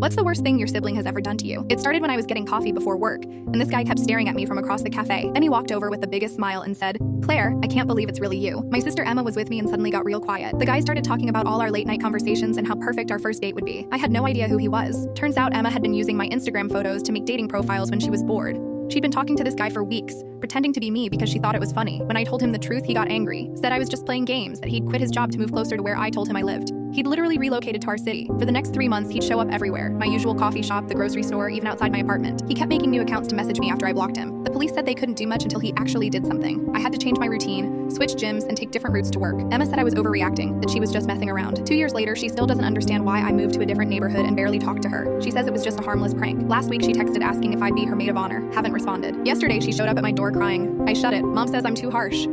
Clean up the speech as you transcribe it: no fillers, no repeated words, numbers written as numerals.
What's the worst thing your sibling has ever done to you? It started when I was getting coffee before work, and this guy kept staring at me from across the cafe. Then he walked over with the biggest smile and said, "Claire, I can't believe it's really you." My sister Emma was with me and suddenly got real quiet. The guy started talking about all our late night conversations and how perfect our first date would be. I had no idea who he was. Turns out Emma had been using my Instagram photos to make dating profiles when she was bored. She'd been talking to this guy for weeks, pretending to be me because she thought it was funny. When I told him the truth, he got angry, said I was just playing games, that he'd quit his job to move closer to where I told him I lived. He'd literally relocated to our city. For the next 3 months, he'd show up everywhere, my usual coffee shop, the grocery store, even outside my apartment. He kept making new accounts to message me after I blocked him. The police said they couldn't do much until he actually did something. I had to change my routine, switch gyms, and take different routes to work. Emma said I was overreacting, that she was just messing around. 2 years later, she still doesn't understand why I moved to a different neighborhood and barely talked to her. She says it was just a harmless prank. Last week, she texted asking if I'd be her maid of honor. Haven't responded. Yesterday, she showed up at my door crying. I shut it. Mom says I'm too harsh.